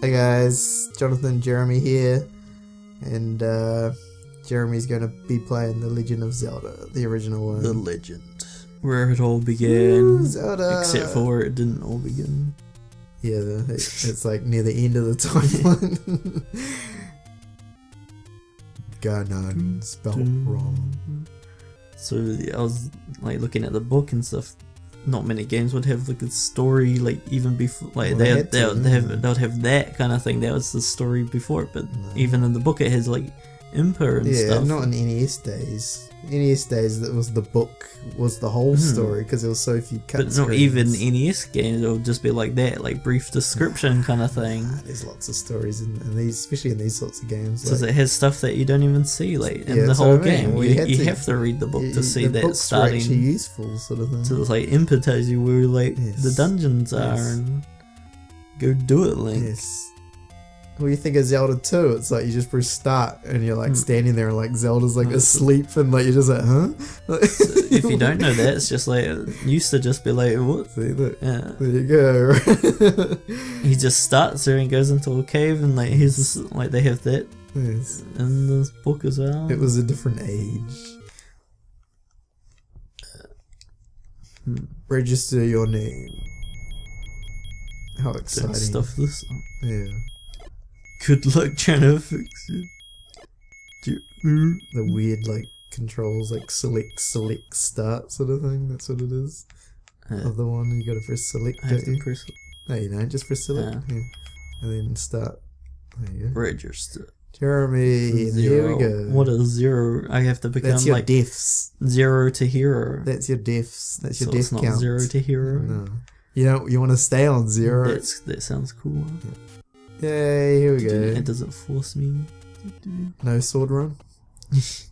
Hey guys, Jonathan, Jeremy here, and Jeremy's going to be playing The Legend of Zelda, the original one. The Legend. Where it all began. Ooh, Zelda! Except for where it didn't all begin. Yeah, it's like near the end of the timeline. Ganon, spelled wrong. So I was like looking at the book and stuff. Not many games would have like a story like even before, like Well, they would have that kind of thing. That was the story before it, but even in the book it has like Impa and stuff. Yeah, not in NES days. NES days, that was the book, was the whole story, because there was so few cutscenes. But not even NES games, it would just be like that, like brief description kind of thing. There's lots of stories in these, especially in these sorts of games. Because it has stuff that you don't even see, like in the that's whole what I mean. game. Well, you have to read the book to see the that books starting. Were actually useful, sort of thing. So it's like Impa tells you where like the dungeons are, and go do it, Link. Yes. Well, you think of Zelda 2, it's like you just press start and you're like standing there and like Zelda's like asleep and like you're just like, huh? So if you don't know that, it's just like, it used to just be like, what? See, look, Yeah. there you go. He just starts there and goes into a cave and like here's this, like they have that Yes. in this book as well. It was a different age. Register your name. How exciting. Don't stuff this up. Yeah. Good luck trying to fix it. The weird like controls, like select, start sort of thing. That's what it is. Other one, you gotta press select. I have to press it. No, you don't. Just press select. Yeah. And then start. There you go. Register. Jeremy, here we go. What is 0? I have to become That's your like deaths. 0 to hero. That's your deaths. That's your So death it's count. not 0 to hero. No. You know, you want to stay on 0. That sounds cool. Yay, here we go. It doesn't force me. No sword run. It's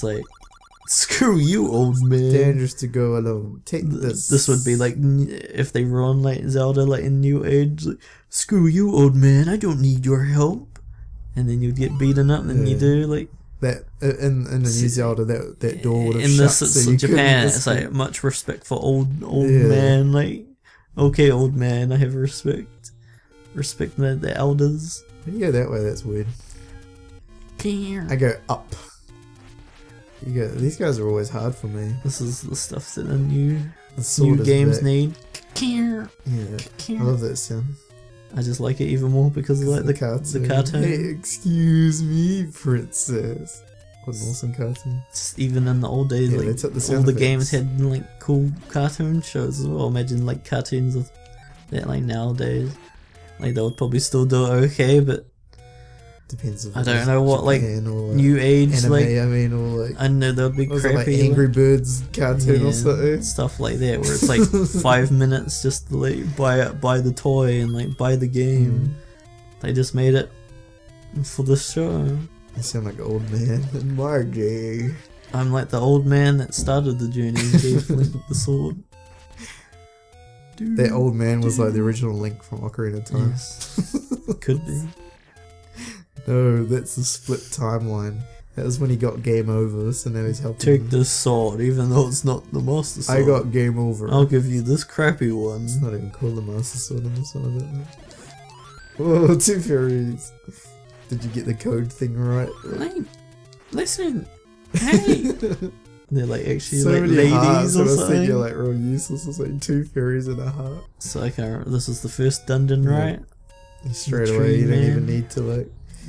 like, screw you, old man. Dangerous to go alone. Take this. This would be like if they run like Zelda like in New Age. Like, screw you, old man. I don't need your help. And then you'd get beaten up. And then you do like that in the New Zelda. That door would have in shut. this So you Japan, it's like much respect for old man. Like, okay, old man, I have respect. Respect the elders. You go that way. That's weird. I go up. You go. These guys are always hard for me. This is the stuff that the new sword games back. need. Yeah, I love that sound. I just like it even more because of like the cartoon. Hey, excuse me, princess. What an awesome cartoon. Just even in the old days, Yeah, like they took the all sound the effects. games had like cool cartoon shows as well. Imagine like cartoons of that like nowadays. Like they would probably still do it okay, but depends. If I don't know what like or new age anime, like. I mean, or like I know there would be was it, crappy like Angry Birds cartoon or something. stuff like that where it's like 5 minutes just to like buy the toy and like buy the game. They just made it for the show. You sound like an old man and Margie. I'm like the old man that started the journey and gave Link the sword. That old man was like the original Link from Ocarina of Time. Yes. Could be. No, that's the split timeline. That was when he got game over, so now he's helping. Take this sword, even though it's not the Master Sword. I got game over. I'll give you this crappy one. It's not even called the Master Sword in this one, I don't know. Whoa, 2 fairies. Did you get the code thing right? Link, listen, hey. They're like actually so like many ladies hearts, or and I something. think you're like real useless. It's like 2 fairies and a heart. So I can't remember. This is the first dungeon, right? Straight The away, tree you don't even man. need to like.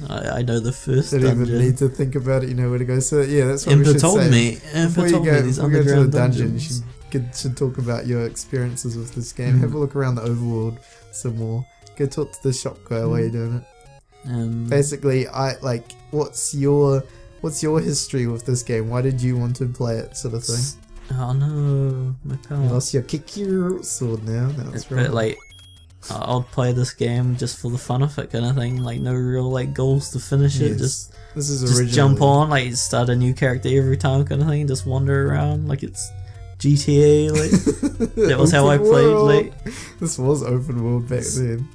I know the first Don't dungeon. even need to think about it. You know where to go. So yeah, that's what we Impa should told say. me. Before Impa you told me go, these before you go to the underground dungeon, you dungeons. should talk about your experiences with this game. Have a look around the overworld some more. Go talk to the shop guy while you're doing it. Basically, what's your history with this game? Why did you want to play it, sort of thing? Oh no, my power. You lost your kick your sword now. That's right. But like, I'll play this game just for the fun of it, kind of thing. Like no real like goals to finish it. Yes. This is Just originally. jump on, like start a new character every time, kind of thing. Just wander around like it's GTA. Like that was how I Open played. world. Like This was open world back then.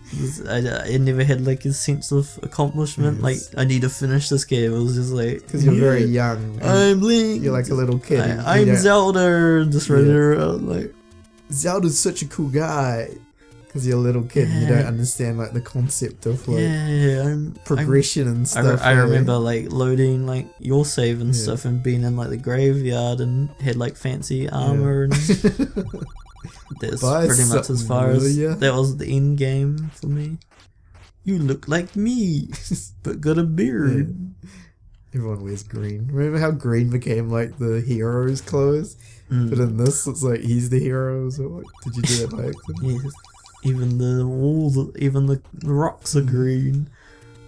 I never had like a sense of accomplishment. Yes. Like I need to finish this game. It was just like Because you're very young. and I'm Link. You're like a little kid. and you I'm don't- Zelda. Just running around like. Zelda's such a cool guy. Because you're a little kid and you Yeah. don't understand like the concept of like Yeah, progression and stuff. I remember like loading like your save and Yeah. stuff and being in like the graveyard and had like fancy armor and that's Buy pretty much as something, far will as ya? that was the end game for me. You look like me, but got a beard. Everyone wears green. Remember how green became like the hero's clothes? But in this, it's like he's the hero. So like, did you do that by accident? Yes. Even the walls, even the rocks are green.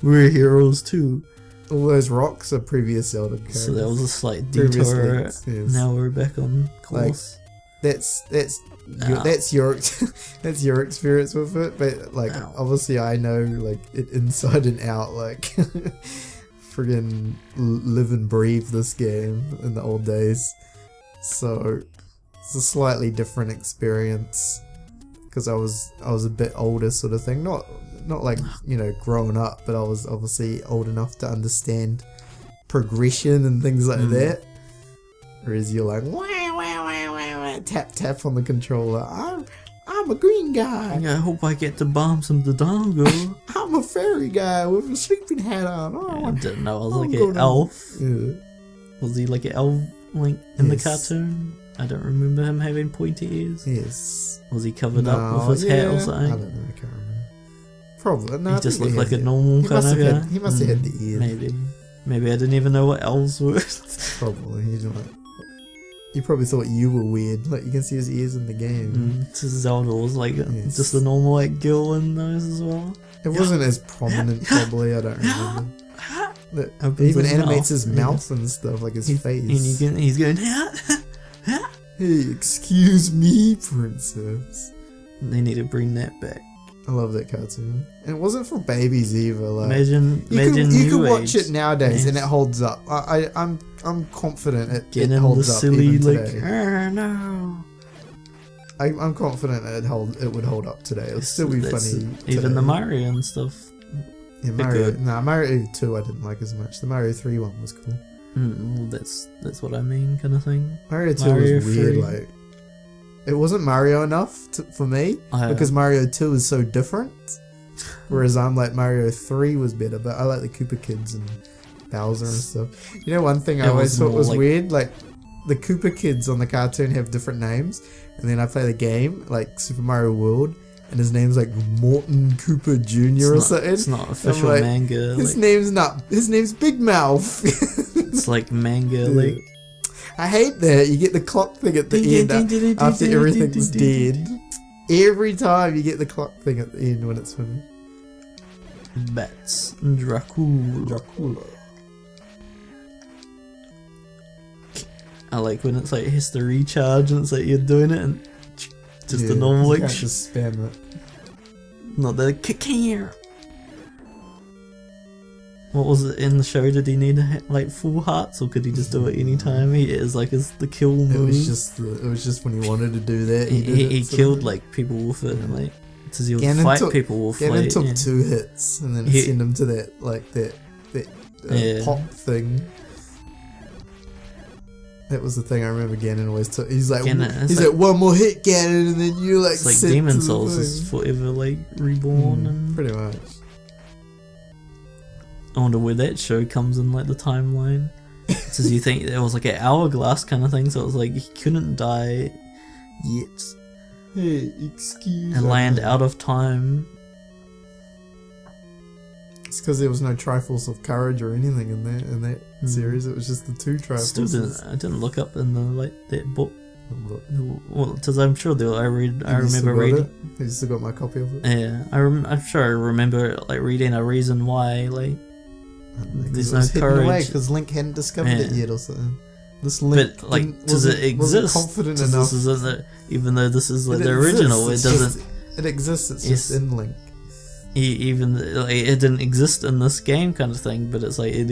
We're heroes too. All those rocks are previous Zelda characters. So that was a slight Previous detour. links, yes. Now we're back on course. That's Ow. that's your that's your experience with it. But like Ow. obviously I know like it inside and out. Like friggin' live and breathe this game in the old days. So it's a slightly different experience. Because I was a bit older, sort of thing. Not like, you know, grown up, but I was obviously old enough to understand progression and things like that. Whereas you're like, wah, wah, wah, wah, wah, tap on the controller. I'm a green guy. I hope I get to bomb some Dodongo. I'm a fairy guy with a sleeping hat on. I didn't know I was I'm like an gonna- elf. Yeah. Was he like an elf like in the Yes. cartoon? I don't remember him having pointy ears. Yes. Was he covered up with his hat or I something? don't know. I can't remember. Probably. No, He I just think looked like a had- normal he kind must of have guy. had- He must have had the ears. Maybe I didn't even know what elves were. Probably. He's like, you probably thought you were weird. Like, you can see his ears in the game. Zelda was like Yes. just the normal like gill in those as well. It wasn't as prominent, probably. I don't remember. It Opens even his animates mouth. his mouth and stuff, like his face. And he's going, Hey, excuse me, princess. They need to bring that back. I love that cartoon. And it wasn't for babies either. Like, Imagine you can new watch age. it nowadays and it Yes. holds up. I'm confident it Getting holds the up silly even like, today. no. I'm confident it would hold up today. It'll still be That's- funny. Even today. the Mario and stuff. Yeah, They're Mario. good. Nah, Mario 2 I didn't like as much. The Mario 3 one was cool. Well, that's what I mean, kind of thing. Mario 2 Mario was weird. 3. Like, it wasn't Mario enough for me because Mario 2 is so different. Whereas I'm like Mario 3 was better, but I like the Koopa Kids and Bowser and stuff. You know, one thing I It always was thought more was like- weird, like the Koopa Kids on the cartoon have different names, and then I play the game like Super Mario World, and his name's like Morton Koopa Jr. or something. It's not official like, manga. His Like, name's Big Mouth. it's like manga. Like I hate that. You get the clock thing at the end after everything's dead. Every time you get the clock thing at the end when it's finished. Bats. Dracula. I like when it's like it has to recharge and it's like you're doing it and just the normal you like can't just spam it. not the kick here. What was it in the show? Did he need like full hearts or could he just do it anytime? He is like the kill move. It was just when he wanted to do that. He killed like people with it and like says he would Ganon fight took- people with Ganon like took yeah. 2 hits and then He- send him to that Yeah. pop thing. That was the thing I remember Ganon always took. He's like, Ganon, he's it's like one more hit, Ganon, and then you like. It's like sent Demon to the Souls thing. is forever like reborn and Pretty much. I wonder where that show comes in like the timeline. Says you think it was like an hourglass kind of thing, so it was like he couldn't die yet Hey, excuse and me. land out of time. It's because there was no Triforce of Courage or anything in that series. It was just the 2 Still Triforces. I didn't look up in the like that book. Well, because I'm sure there I remember reading. You still got my copy of it? Yeah, I'm sure I remember like reading a reason why like there's it was no hidden away courage. because Link hadn't discovered it Yeah. yet or something. This Link But like, didn't- does it wasn't- wasn't exist? confident Does enough. this is even though this is like It the exists, original, it it's doesn't. just- it exists. It's Yes. just in Link. Even like, it didn't exist in this game kind of thing, but it's like it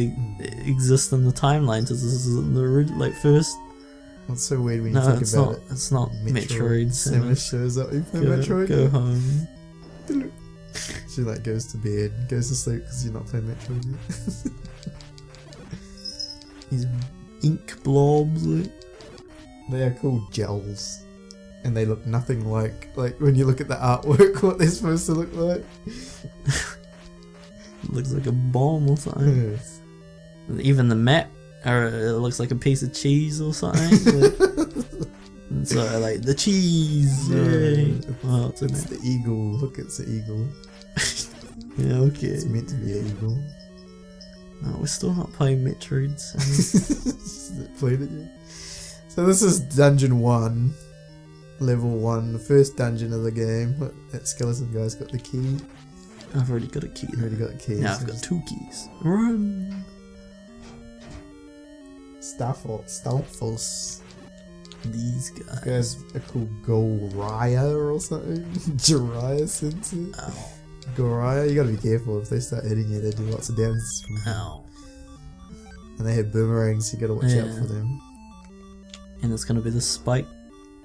exists in the timeline. So this is in the like first. It's so weird when you No, think it's about not. it. It's not Metroid. Samus shows up. You play Metroid? Go home. She like goes to bed, goes to sleep because you're not playing Metroid yet. These ink blobs. Like, They are called gels. and they look nothing like when you look at the artwork, what they're supposed to look like. It looks like a bomb or something. Yes. Even the map, or it looks like a piece of cheese or something. Like, so like the cheese. Yay. Oh, it's the eagle. Look, it's the eagle. Yeah, okay. It's meant to be an eagle. No, we're still not playing Metroid. So. Played it yet? So this is Dungeon 1, Level 1, the first dungeon of the game. That skeleton guy's got the key. I've already got a key. You already got a key. Now I've got 2 keys. Run! Starfos. These These guys. guys are called Goraya or something. Jiraiya Sensei. Ow. Goraya, you gotta be careful. If they start hitting you, they do lots of damage. Ow. And they have boomerangs, so you gotta watch out for them. And it's gonna be the spike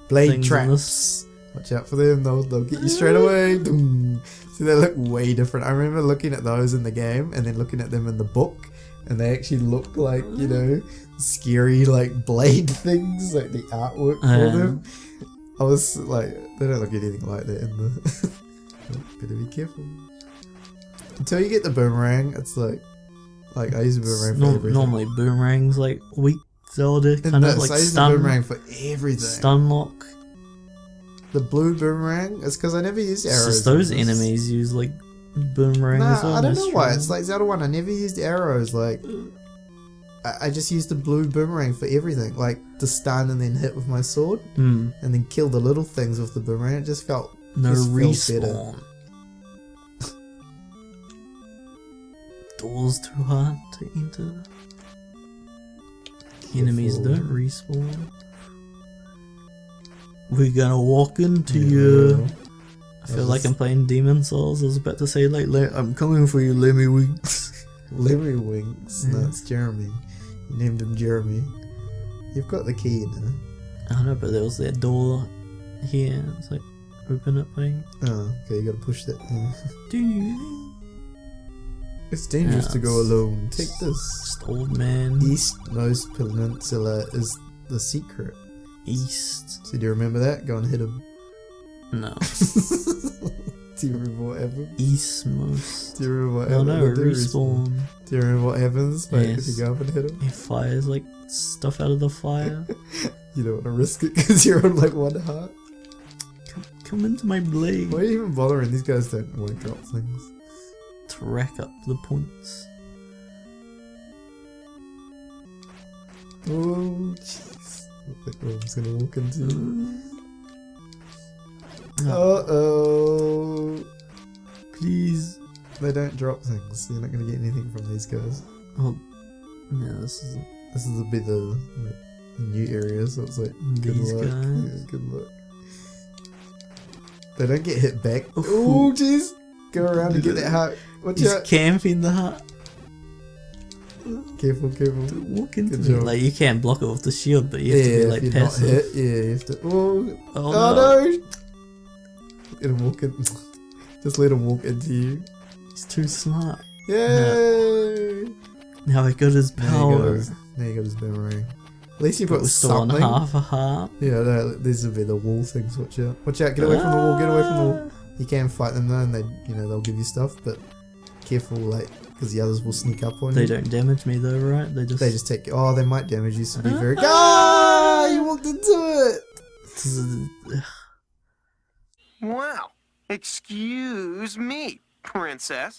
Blade things in traps. this. Watch out for them, they'll get you straight away. Doom. See, they look way different. I remember looking at those in the game and then looking at them in the book, and they actually look like, you know, scary like blade things, like the artwork for them. I was like, they don't look anything like that in the... Better be careful. Until you get the boomerang, it's like I use a boomerang for everything. Normally boomerangs like weak Zelda, kind of like I use stun. the boomerang for everything. Stun lock. The blue boomerang, it's because I never used arrows. It's just those enemies use like boomerangs. Nah, I don't know why. It's like Zelda 1, I never used arrows. Like, I just used the blue boomerang for everything. Like, to stun and then hit with my sword. And then kill the little things with the boomerang. It just felt... No respawn. Better. Doors too hard to enter. Enemies don't respawn. We're gonna walk into you. I feel like I'm playing Demon Souls. I was about to say like, I'm coming for you, Lemmy Winks. Lemmy Winks? No, it's Jeremy. You named him Jeremy. You've got the key now. I know, but there was that door here. It's like, open it thing. Oh, okay, you gotta push that thing. It's dangerous to go alone. Take this. Just old man. Eastmost peninsula is the secret. East. So do you remember that? Go and hit him. No. Do you remember what happened? Eastmost. Do you remember what happened? happened? Oh no, respawn. Do you remember what happens if you go up and hit him? He fires like stuff out of the fire. You don't want to risk it because you're on like 1 heart. Come into my blade. Why are you even bothering? These guys won't drop things. To rack up the points. Oh, jeez. Look like I'm gonna walk into you. Uh-oh. Please. They don't drop things, so you're not gonna get anything from these guys. Oh, no, this is a bit of like, new area, so it's like, good these luck. guys. Yeah, good luck. They don't get hit back. Oh, jeez. Go around and get that heart. Watch He's out. camping the heart. Careful, careful. Don't walk into Good it. job. Like, you can't block it with the shield, but you have to be like if you're passive. not hit, you have to. Oh Oh no! Let him walk in. Just let him walk into you. He's too smart. Yay! Now I got his power. Now you got his boomerang. At least you put We're still on something. half a heart. Yeah, no, these will be the wall things. Watch out! Watch out! Get away from the wall! Get away from the wall! You can fight them though, and they'll give you stuff, but careful, like, because the others will sneak up on you. They don't damage me though, right? They just take. Oh, they might damage you, so be very. Ah! You walked into it. Wow. Excuse me, princess.